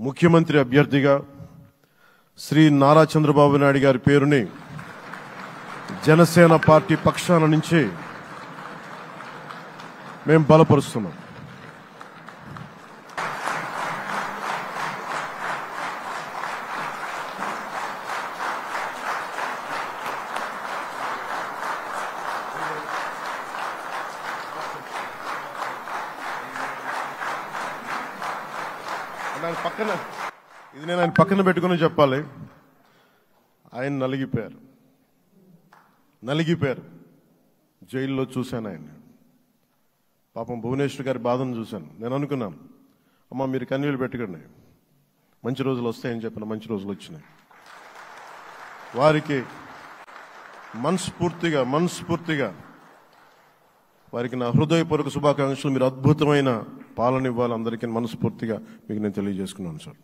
ముఖ్యమంత్రి అభ్యర్థిగా శ్రీ నారా చంద్రబాబు నాయుడు గారి పేరుని జనసేన పార్టీ పక్షాన నుంచి మేము బలపరుస్తున్నాం. నేను ఆయన పక్కన పెట్టుకుని చెప్పాలి. ఆయన నలిగిపోయారు. జైల్లో చూశాను ఆయన. పాపం భువనేశ్వర్ గారి బాధను చూశాను. నేను అనుకున్నాను, అమ్మ మీరు కన్నీళ్ళు పెట్టుకోండి, మంచి రోజులు వస్తాయని చెప్పిన మంచి రోజులు వచ్చినాయి. వారికి మనస్ఫూర్తిగా వారికి నా హృదయపూర్వక శుభాకాంక్షలు. మీరు అద్భుతమైన పాలన ఇవ్వాలి అందరికీ మనస్ఫూర్తిగా మీకు నేను తెలియజేసుకున్నాను సార్.